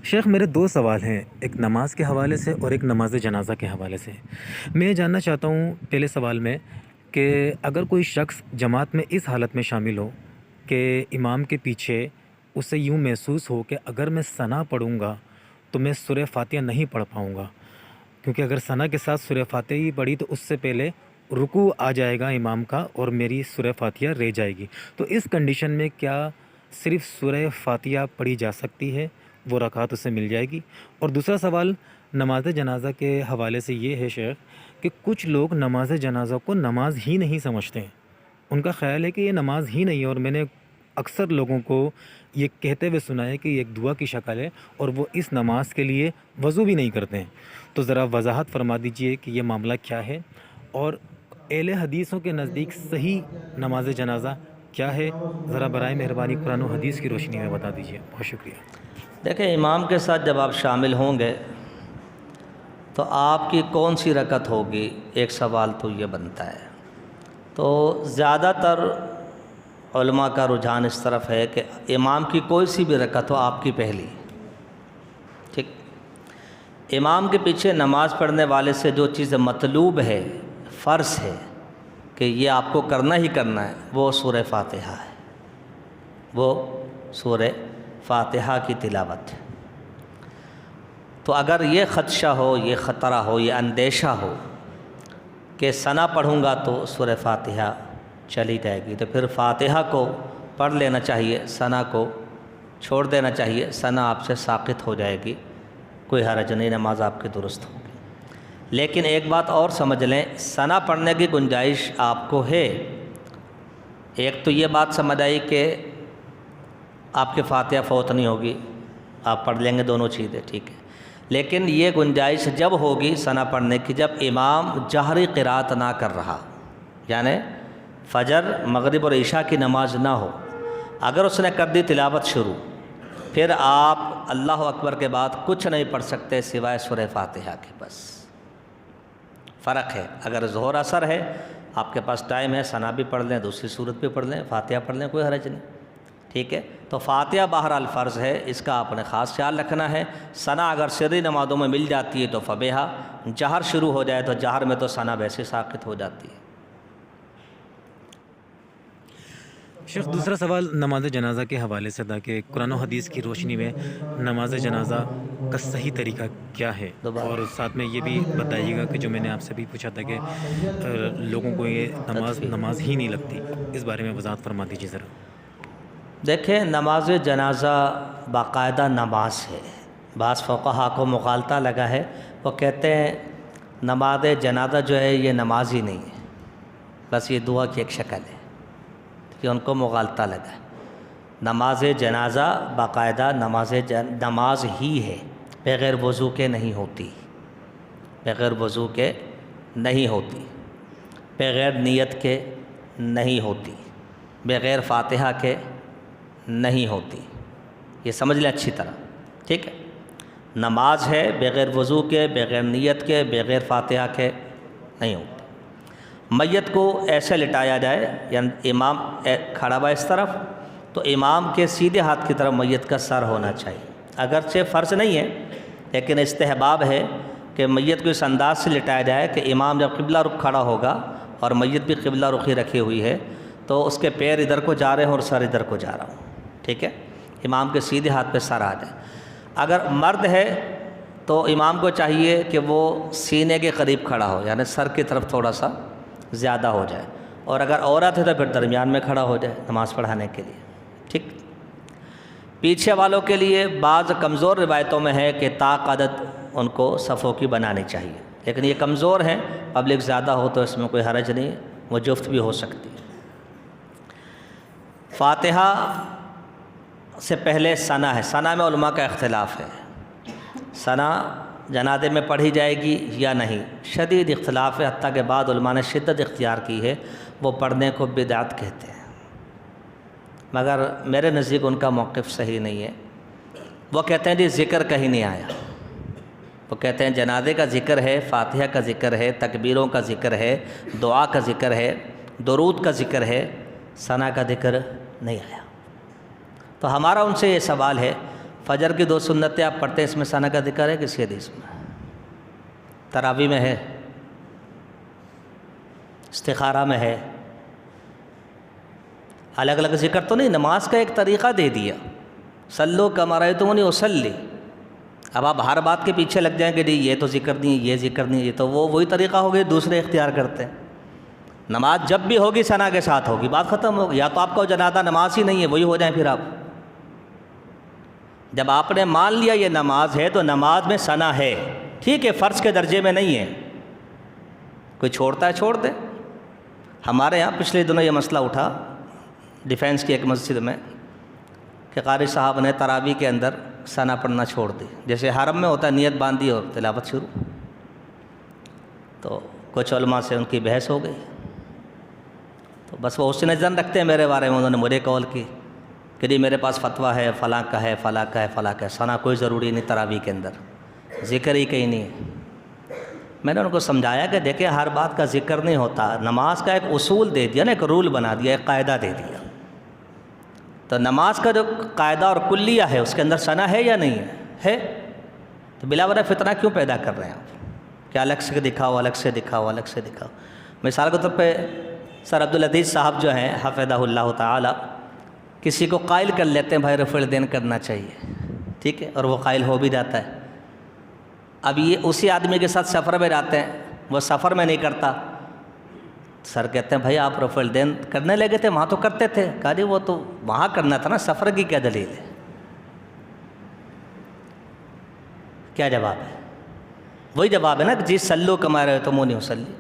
شیخ میرے دو سوال ہیں، ایک نماز کے حوالے سے اور ایک نماز جنازہ کے حوالے سے۔ میں یہ جاننا چاہتا ہوں پہلے سوال میں کہ اگر کوئی شخص جماعت میں اس حالت میں شامل ہو کہ امام کے پیچھے اسے یوں محسوس ہو کہ اگر میں ثنا پڑھوں گا تو میں سورہ فاتحہ نہیں پڑھ پاؤں گا، کیونکہ اگر ثنا کے ساتھ سورہ فاتحہ ہی پڑھی تو اس سے پہلے رکوع آ جائے گا امام کا اور میری سورہ فاتحہ رہ جائے گی، تو اس کنڈیشن میں کیا صرف سورہ فاتحہ پڑھی جا سکتی ہے، وہ رکعت اسے مل جائے گی؟ اور دوسرا سوال نماز جنازہ کے حوالے سے یہ ہے شیخ کہ کچھ لوگ نماز جنازہ کو نماز ہی نہیں سمجھتے ہیں، ان کا خیال ہے کہ یہ نماز ہی نہیں ہے، اور میں نے اکثر لوگوں کو یہ کہتے ہوئے سنا ہے کہ یہ ایک دعا کی شکل ہے اور وہ اس نماز کے لیے وضو بھی نہیں کرتے ہیں۔ تو ذرا وضاحت فرما دیجئے کہ یہ معاملہ کیا ہے، اور اہل حدیثوں کے نزدیک صحیح نماز جنازہ کیا ہے؟ ذرا برائے مہربانی قرآن و حدیث کی روشنی میں بتا دیجئے، بہت شکریہ۔ دیکھیں، امام کے ساتھ جب آپ شامل ہوں گے تو آپ کی کون سی رکعت ہوگی، ایک سوال تو یہ بنتا ہے۔ تو زیادہ تر علماء کا رجحان اس طرف ہے کہ امام کی کوئی سی بھی رکعت ہو، آپ کی پہلی، ٹھیک۔ امام کے پیچھے نماز پڑھنے والے سے جو چیز مطلوب ہے، فرض ہے کہ یہ آپ کو کرنا ہی کرنا ہے، وہ سورہ فاتحہ ہے، وہ سورہ فاتحہ کی تلاوت ہے۔ تو اگر یہ خدشہ ہو، یہ خطرہ ہو، یہ اندیشہ ہو کہ ثنا پڑھوں گا تو سورہ فاتحہ چلی جائے گی، تو پھر فاتحہ کو پڑھ لینا چاہیے، ثنا کو چھوڑ دینا چاہیے، ثنا آپ سے ساقط ہو جائے گی، کوئی حرج نہیں، نماز آپ کی درست ہوگی۔ لیکن ایک بات اور سمجھ لیں، ثنا پڑھنے کی گنجائش آپ کو ہے۔ ایک تو یہ بات سمجھ آئی کہ آپ کے فاتحہ فوت نہیں ہوگی، آپ پڑھ لیں گے دونوں چیزیں، ٹھیک ہے۔ لیکن یہ گنجائش جب ہوگی ثنا پڑھنے کی جب امام جہری قرات نہ کر رہا، یعنی فجر، مغرب اور عشاء کی نماز نہ ہو، اگر اس نے کر دی تلاوت شروع، پھر آپ اللہ اکبر کے بعد کچھ نہیں پڑھ سکتے سوائے سورہ فاتحہ کے، بس فرق ہے۔ اگر ظہر اثر ہے، آپ کے پاس ٹائم ہے، ثنا بھی پڑھ لیں، دوسری صورت بھی پڑھ لیں، فاتحہ پڑھ لیں، کوئی حرج نہیں، ٹھیک ہے۔ تو فاتحہ بہرحال فرض ہے، اس کا آپ نے خاص خیال رکھنا ہے۔ ثنا اگر سری نمازوں میں مل جاتی ہے تو فبیہا، جہر شروع ہو جائے تو جہر میں تو ثنا ویسے ساقط ہو جاتی ہے۔ شیخ دوسرا سوال نماز جنازہ کے حوالے سے تھا کہ قرآن و حدیث کی روشنی میں نماز جنازہ کا صحیح طریقہ کیا ہے، اور ساتھ میں یہ بھی بتائیے گا کہ جو میں نے آپ سے بھی پوچھا تھا کہ لوگوں کو یہ نماز ہی نہیں لگتی، اس بارے میں وضاحت فرما دیجیے ذرا۔ دیکھیں، نماز جنازہ باقاعدہ نماز ہے۔ بعض فقہا کو مغالطہ لگا ہے، وہ کہتے ہیں نماز جنازہ جو ہے یہ نماز ہی نہیں ہے، بس یہ دعا کی ایک شکل ہے، کہ ان کو مغالطہ لگا ہے۔ نماز جنازہ باقاعدہ نماز ہی ہے، بغیر وضو کے نہیں ہوتی، بغیر وضو کے نہیں ہوتی، بغیر نیت کے نہیں ہوتی، بغیر فاتحہ کے نہیں ہوتی، یہ سمجھ لیں اچھی طرح، ٹھیک ہے۔ نماز ہے، بغیر وضو کے، بغیر نیت کے، بغیر فاتحہ کے نہیں ہوتی۔ میت کو ایسے لٹایا جائے، یعنی امام کھڑا ہوا اس طرف، تو امام کے سیدھے ہاتھ کی طرف میت کا سر ہونا چاہیے۔ اگرچہ فرض نہیں ہے، لیکن استحباب ہے کہ میت کو اس انداز سے لٹایا جائے کہ امام جب قبلہ رخ کھڑا ہوگا اور میت بھی قبلہ رخی رکھی ہوئی ہے تو اس کے پیر ادھر کو جا رہے ہیں اور سر ادھر کو جا رہا ہوں، ٹھیک ہے، امام کے سیدھے ہاتھ پہ سر آ جائے۔ اگر مرد ہے تو امام کو چاہیے کہ وہ سینے کے قریب کھڑا ہو، یعنی سر کی طرف تھوڑا سا زیادہ ہو جائے، اور اگر عورت ہے تو پھر درمیان میں کھڑا ہو جائے نماز پڑھانے کے لیے، ٹھیک۔ پیچھے والوں کے لیے بعض کمزور روایتوں میں ہے کہ تا قدت ان کو صفوں کی بنانی چاہیے، لیکن یہ کمزور ہیں، پبلک زیادہ ہو تو اس میں کوئی حرج نہیں، وہ جفت بھی ہو سکتی ہے۔ فاتحہ سے پہلے ثنا ہے، ثنا میں علماء کا اختلاف ہے، ثنا جنازے میں پڑھی جائے گی یا نہیں، شدید اختلاف ہے، حتیٰ کہ بعض علماء نے شدت اختیار کی ہے، وہ پڑھنے کو بدعت کہتے ہیں، مگر میرے نزدیک ان کا موقف صحیح نہیں ہے۔ وہ کہتے ہیں جی ذکر کہیں نہیں آیا، وہ کہتے ہیں جنازے کا ذکر ہے، فاتحہ کا ذکر ہے، تکبیروں کا ذکر ہے، دعا کا ذکر ہے، درود کا ذکر ہے، ثنا کا ذکر نہیں آیا۔ تو ہمارا ان سے یہ سوال ہے، فجر کی 2 سنتیں آپ پڑھتے ہیں، اس میں ثنا کا ذکر ہے کسی حدیث میں؟ تراویح میں ہے، استخارہ میں ہے، الگ الگ ذکر تو نہیں، نماز کا ایک طریقہ دے دیا، صلو کما رأیتمونی اصلی۔ اب آپ ہر بات کے پیچھے لگ جائیں کہ یہ تو ذکر نہیں، یہ ذکر نہیں، یہ تو وہی طریقہ ہو گیا، دوسرے اختیار کرتے ہیں۔ نماز جب بھی ہوگی ثنا کے ساتھ ہوگی، بات ختم ہوگی۔ یا تو آپ کا جنازہ نماز ہی نہیں ہے، وہی ہو جائیں پھر آپ۔ جب آپ نے مان لیا یہ نماز ہے تو نماز میں ثنا ہے، ٹھیک ہے، فرض کے درجے میں نہیں ہے، کوئی چھوڑتا ہے چھوڑ دے۔ ہمارے یہاں پچھلے دنوں یہ مسئلہ اٹھا ڈیفینس کی ایک مسجد میں کہ قاری صاحب نے تراویح کے اندر ثنا پڑھنا چھوڑ دی، جیسے حرم میں ہوتا ہے، نیت باندھی اور تلاوت شروع۔ تو کچھ علماء سے ان کی بحث ہو گئی، تو بس وہ حسن ظن رکھتے ہیں میرے بارے میں، انہوں نے مجھے کال کی کہ جی میرے پاس فتویٰ ہے، فلاں کا ہے، فلاں کا ہے، فلاں کا ہے، ثنا کوئی ضروری نہیں تراویح کے اندر، ذکر ہی کہیں نہیں ہے۔ میں نے ان کو سمجھایا کہ دیکھیں ہر بات کا ذکر نہیں ہوتا، نماز کا ایک اصول دے دیا نا، ایک رول بنا دیا، ایک قاعدہ دے دیا، تو نماز کا جو قاعدہ اور کلیہ ہے اس کے اندر ثنا ہے یا نہیں ہے؟ تو بلا وجہ فتنہ کیوں پیدا کر رہے ہیں آپ کہ الگ سے دکھاؤ، الگ سے دکھاؤ، الگ سے دکھاؤ۔ مثال کے طور پہ سر عبدالعزیز صاحب جو ہیں حفظہ اللہ تعالی، کسی کو قائل کر لیتے ہیں بھائی رفع الدین کرنا چاہیے، ٹھیک ہے، اور وہ قائل ہو بھی جاتا ہے۔ اب یہ اسی آدمی کے ساتھ سفر میں جاتے ہیں، وہ سفر میں نہیں کرتا، سر کہتے ہیں بھائی آپ رفع الدین کرنے لگے تھے، وہاں تو کرتے تھے۔ کہا جی وہ تو وہاں کرنا تھا نا، سفر کی کیا دلیل ہے؟ کیا جواب ہے؟ وہی جواب ہے نا کہ جی صلو کما رأیتمونی اصلی۔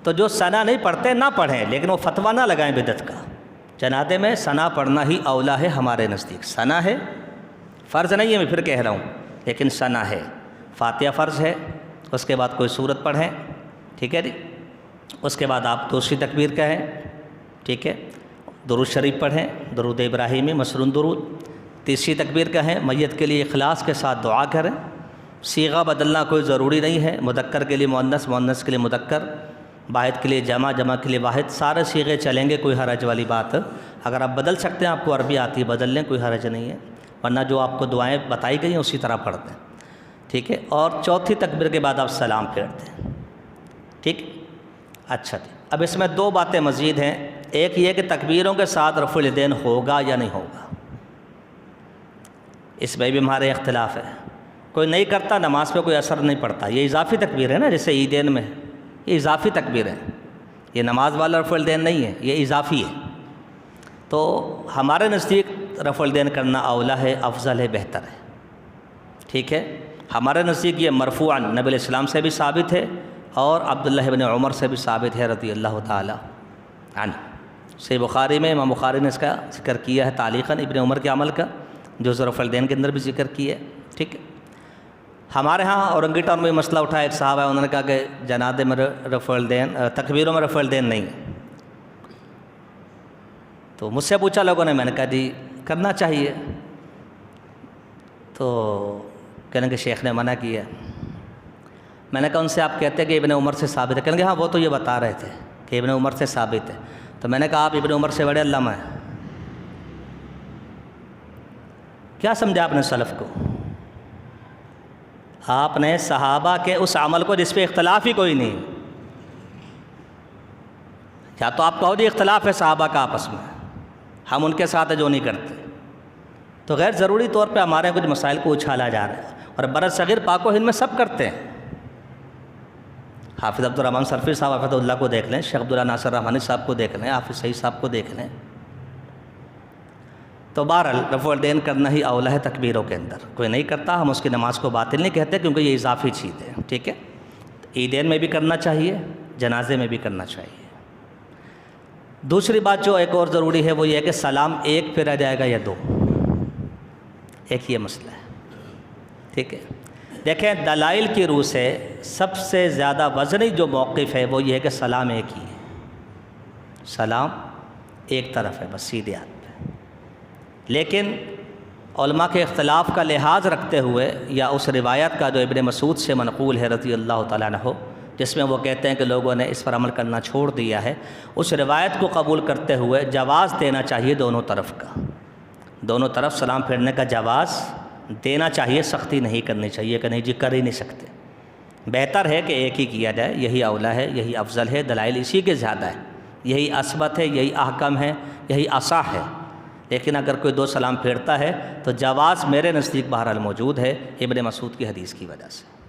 تو جو ثنا نہیں پڑھتے نہ پڑھیں، لیکن وہ فتویٰ نہ لگائیں بدعت کا۔ جنازے میں ثنا پڑھنا ہی اولا ہے ہمارے نزدیک، ثنا ہے، فرض نہیں ہے، میں پھر کہہ رہا ہوں، لیکن ثنا ہے۔ فاتحہ فرض ہے، اس کے بعد کوئی سورت پڑھیں، ٹھیک ہے جی، اس کے بعد آپ دوسری تکبیر کہیں، ٹھیک ہے، درود شریف پڑھیں، درود ابراہیمی مسنون درود، تیسری تکبیر کہیں، میت کے لیے اخلاص کے ساتھ دعا کریں۔ صیغہ بدلنا کوئی ضروری نہیں ہے، مذکر کے لیے مؤنث، مؤنث کے لیے مذکر، واحد کے لیے جمع، جمع کے لیے واحد، سارے صیغے چلیں گے، کوئی حرج والی بات۔ اگر آپ بدل سکتے ہیں، آپ کو عربی آتی ہے، بدل لیں، کوئی حرج نہیں ہے، ورنہ جو آپ کو دعائیں بتائی گئی ہیں اسی طرح پڑھ دیں، ٹھیک ہے۔ اور چوتھی تکبیر کے بعد آپ سلام پھیرتے ہیں، ٹھیک۔ اچھا جی، اب اس میں 2 باتیں مزید ہیں، ایک یہ کہ تکبیروں کے ساتھ رفع الیدین ہوگا یا نہیں ہوگا، اس میں بھی ہمارے اختلاف ہے۔ کوئی نہیں کرتا، نماز پہ کوئی اثر نہیں پڑتا، یہ اضافی تکبیر ہے نا، جیسے عیدین میں یہ اضافی تکبیر ہے، یہ نماز والا رفع الیدین نہیں ہے، یہ اضافی ہے۔ تو ہمارے نزدیک رفع الیدین کرنا اولا ہے، افضل ہے، بہتر ہے، ٹھیک ہے۔ ہمارے نزدیک یہ مرفوعاً نبی علیہ السلام سے بھی ثابت ہے اور عبداللہ ابن عمر سے بھی ثابت ہے رضی اللہ تعالی عنہ۔ صحیح بخاری میں امام بخاری نے اس کا ذکر کیا ہے تعلیقاً، ابن عمر کے عمل کا، جو رفع الیدین کے اندر بھی ذکر کیا ہے، ٹھیک ہے۔ ہمارے ہاں اورنگی ٹاؤن میں مسئلہ اٹھایا، ایک صاحب ہے، انہوں نے کہا کہ جنازے میں رفع الیدین، تکبیروں میں رفع الیدین نہیں ہے، تو مجھ سے پوچھا لوگوں نے، میں نے کہا جی کرنا چاہیے، تو کہنے کہ شیخ نے منع کیا۔ میں نے کہا ان سے آپ کہتے ہیں کہ ابن عمر سے ثابت ہے؟ کہنے کہ ہاں وہ تو یہ بتا رہے تھے کہ ابن عمر سے ثابت ہے۔ تو میں نے کہا آپ ابن عمر سے بڑے علامہ ہیں، کیا سمجھا آپ نے سلف کو؟ آپ نے صحابہ کے اس عمل کو جس پہ اختلاف ہی کوئی نہیں، یا تو آپ کہو جی اختلاف ہے صحابہ کا آپس میں، ہم ان کے ساتھ جو نہیں کرتے، تو غیر ضروری طور پہ ہمارے کچھ مسائل کو اچھالا جا رہا ہے، اور برصغیر پاک و ہند میں سب کرتے ہیں۔ حافظ عبدالرحمن سرفی صاحب حفظہ اللہ کو دیکھ لیں، شیخ عبداللہ ناصر رحمانی صاحب کو دیکھ لیں، حافظ سعید صاحب کو دیکھ لیں۔ تو بہرحال رفع الیدین کرنا ہی اولا ہے تکبیروں کے اندر، کوئی نہیں کرتا ہم اس کی نماز کو باطل نہیں کہتے، کیونکہ یہ اضافی چیز ہے، ٹھیک ہے۔ عیدین میں بھی کرنا چاہیے، جنازے میں بھی کرنا چاہیے۔ دوسری بات جو ایک اور ضروری ہے وہ یہ ہے کہ سلام ایک پھیرا جائے گا یا 2، ایک یہ مسئلہ ہے، ٹھیک ہے۔ دیکھیں دلائل کی روح سے سب سے زیادہ وزنی جو موقف ہے وہ یہ ہے کہ سلام ایک ہی ہے، سلام ایک طرف ہے بس، سیدھے ہاتھ پہ۔ لیکن علماء کے اختلاف کا لحاظ رکھتے ہوئے، یا اس روایت کا جو ابن مسعود سے منقول ہے رضی اللہ تعالیٰ عنہ، جس میں وہ کہتے ہیں کہ لوگوں نے اس پر عمل کرنا چھوڑ دیا ہے، اس روایت کو قبول کرتے ہوئے جواز دینا چاہیے دونوں طرف کا، دونوں طرف سلام پھیرنے کا جواز دینا چاہیے، سختی نہیں کرنی چاہیے کہ نہیں جی کر ہی نہیں سکتے۔ بہتر ہے کہ ایک ہی کیا جائے، یہی اولیٰ ہے، یہی افضل ہے، دلائل اسی کے زیادہ ہے، یہی اثبت ہے، یہی احکم ہے، یہی اصح ہے۔ لیکن اگر کوئی دو سلام پھیرتا ہے تو جواز میرے نزدیک بہرحال موجود ہے، ابن مسعود کی حدیث کی وجہ سے۔